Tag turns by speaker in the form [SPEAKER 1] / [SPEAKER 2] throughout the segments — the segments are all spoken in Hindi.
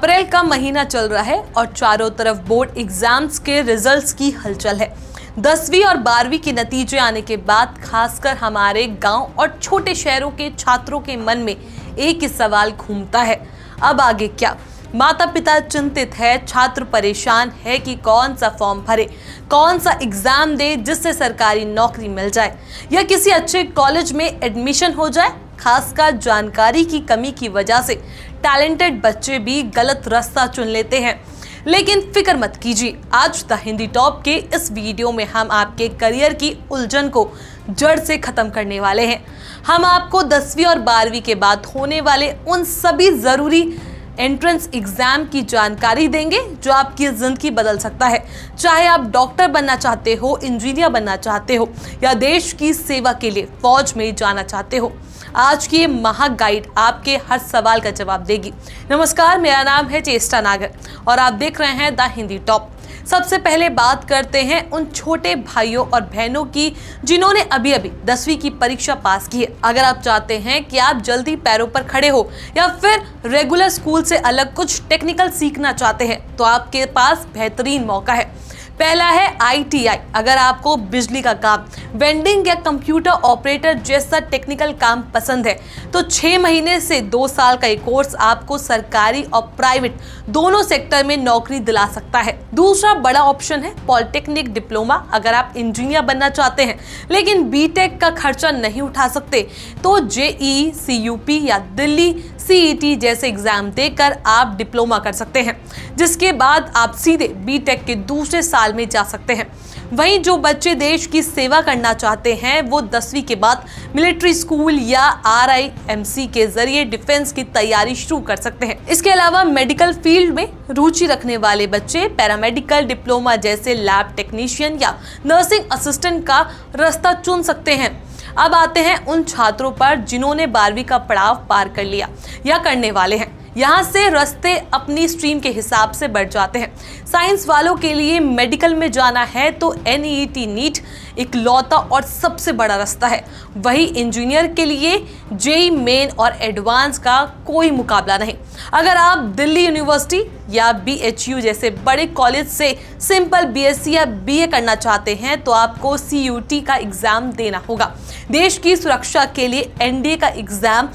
[SPEAKER 1] अप्रैल का महीना चल रहा है और चारों तरफ बोर्ड एग्जाम्स के रिजल्ट्स की हलचल है। 10वीं और 12वीं के नतीजे आने के बाद खासकर हमारे गांव और छोटे शहरों के छात्रों के मन में एक ही सवाल घूमता है, अब आगे क्या। माता पिता चिंतित है, छात्र परेशान है कि कौन सा फॉर्म भरे, कौन सा एग्जाम दे जिससे सरकारी नौकरी मिल जाए या किसी अच्छे कॉलेज में एडमिशन हो जाए। खासकर जानकारी की कमी की वजह से टैलेंटेड बच्चे भी गलत रास्ता चुन लेते हैं। लेकिन फिक्र मत कीजिए, आज द हिंदी टॉप के इस वीडियो में हम आपके करियर की उलझन को जड़ से खत्म करने वाले हैं। हम आपको 10वीं और 12वीं के बाद होने वाले उन सभी जरूरी एंट्रेंस एग्जाम की जानकारी देंगे जो आपकी जिंदगी बदल सकता है। चाहे आप डॉक्टर बनना चाहते हो, इंजीनियर बनना चाहते हो या देश की सेवा के लिए फौज में जाना चाहते हो, आज की ये महा गाइड आपके हर सवाल का जवाब देगी। नमस्कार, मेरा नाम है चेष्टा नागर और आप देख रहे हैं द हिंदी टॉप। सबसे पहले बात करते हैं उन छोटे भाइयों और बहनों की जिन्होंने अभी अभी 10वीं की परीक्षा पास की है। अगर आप चाहते हैं कि आप जल्दी पैरों पर खड़े हो या फिर रेगुलर स्कूल से अलग कुछ टेक्निकल सीखना चाहते हैं तो आपके पास बेहतरीन मौका है। पहला है ITI। अगर आपको बिजली का काम, वेंडिंग या कंप्यूटर ऑपरेटर जैसा टेक्निकल काम पसंद है तो 6 महीने से 2 साल का ये कोर्स आपको सरकारी और प्राइवेट दोनों सेक्टर में नौकरी दिला सकता है। दूसरा बड़ा ऑप्शन है पॉलिटेक्निक डिप्लोमा। अगर आप इंजीनियर बनना चाहते हैं लेकिन बीटेक का खर्चा नहीं उठा सकते तो JEE, CUP या दिल्ली CET जैसे एग्जाम देकर आप डिप्लोमा कर सकते हैं, जिसके बाद आप सीधे बीटेक के दूसरे साल में जा सकते हैं। वहीं जो बच्चे देश की सेवा करना चाहते हैं वो 10वीं के बाद मिलिट्री स्कूल या RIMC के जरिए डिफेंस की तैयारी शुरू कर सकते हैं। इसके अलावा मेडिकल फील्ड में रुचि रखने वाले बच्चे पैरामेडिकल डिप्लोमा जैसे लैब टेक्नीशियन या नर्सिंग असिस्टेंट का रास्ता चुन सकते हैं। अब आते हैं उन छात्रों पर जिन्होंने 12वीं का पड़ाव पार कर लिया या करने वाले हैं। यहाँ से रास्ते अपनी स्ट्रीम के हिसाब से बढ़ जाते हैं। साइंस वालों के लिए मेडिकल में जाना है तो NEET नीट इकलौता और सबसे बड़ा रास्ता है। वही इंजीनियर के लिए JEE मेन और एडवांस का कोई मुकाबला नहीं। अगर आप दिल्ली यूनिवर्सिटी या BHU जैसे बड़े कॉलेज से सिंपल BSc या BA करना चाहते हैं तो आपको CUT का एग्जाम देना होगा। देश की सुरक्षा के लिए NDA का एग्जाम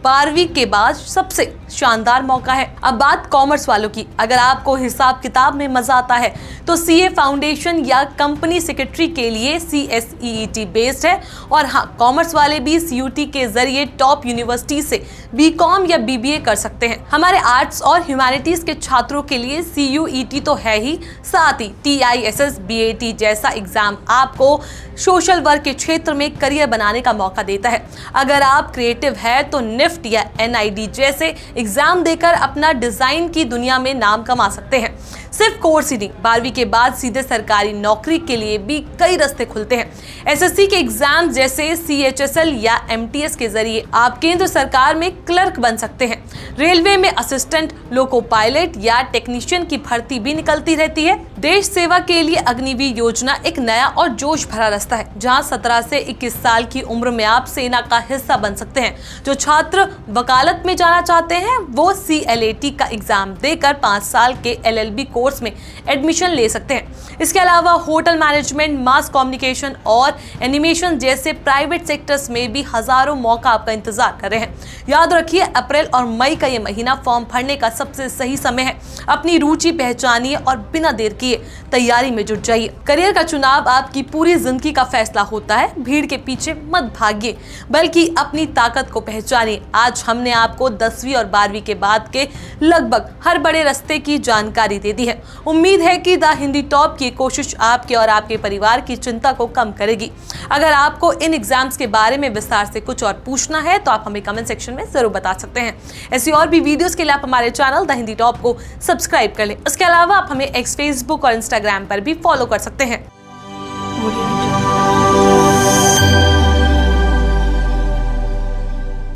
[SPEAKER 1] 12वीं के बाद सबसे शानदार मौका है। अब बात कॉमर्स वालों की। अगर आपको हिसाब किताब में मजा आता है तो CA फाउंडेशन या कंपनी सेक्रेटरी के लिए CSEET बेस्ड है। और हाँ, कॉमर्स वाले भी CUT के जरिए टॉप यूनिवर्सिटी से BCom या BBA कर सकते हैं। हमारे आर्ट्स और ह्यूमैनिटीज के छात्रों के लिए CUET तो है ही, साथ ही TISS BAT जैसा एग्जाम आपको सोशल वर्क के क्षेत्र में करियर बनाने का मौका देता है। अगर आप क्रिएटिव है तो NIFT या NID जैसे एग्जाम देकर अपना डिजाइन की दुनिया में नाम कमा सकते हैं। सिर्फ कोर्स ही नहीं, 12वीं के बाद सीधे सरकारी नौकरी के लिए भी कई रास्ते खुलते हैं। SSC के एग्जाम जैसे CHSL या MTS के जरिए आप केंद्र सरकार में क्लर्क बन सकते हैं। रेलवे में असिस्टेंट, लोको पायलट या टेक्नीशियन की भर्ती भी निकलती रहती है। देश सेवा के लिए अग्निवीर योजना एक नया और जोश भरा रास्ता है, जहां 17 से 21 साल की उम्र में आप सेना का हिस्सा बन सकते हैं। जो छात्र वकालत में जाना चाहते हैं वो CLAT का एग्जाम देकर 5 साल के LLB कोर्स में एडमिशन ले सकते हैं। इसके अलावा होटल मैनेजमेंट, मास कम्युनिकेशन और एनिमेशन जैसे प्राइवेट सेक्टर्स में भी हजारों मौका आपका इंतजार कर रहे हैं। याद रखिए, अप्रैल और मई का ये महीना फॉर्म भरने का सबसे सही समय है। अपनी रुचि पहचानिए और बिना देर किए तैयारी में जुट जाइए। करियर का चुनाव आपकी पूरी जिंदगी का फैसला होता है। भीड़ के पीछे मत भागिए, बल्कि अपनी ताकत को पहचानिए। आज हमने आपको 10वीं और 12वीं के बाद के लगभग हर बड़े रास्ते की जानकारी दे दी है। उम्मीद है कि द हिंदी टॉप की कोशिश आपके और आपके परिवार की चिंता को कम करेगी। अगर आपको इन एग्जाम्स के बारे में विस्तार से कुछ और पूछना है तो आप हमें कमेंट सेक्शन में जरूर बता सकते हैं। ऐसी और भी वीडियोस के लिए आप हमारे चैनल द हिंदी टॉप को सब्सक्राइब कर लें। इसके अलावा आप हमें X, Facebook और Instagram पर भी फॉलो कर सकते हैं।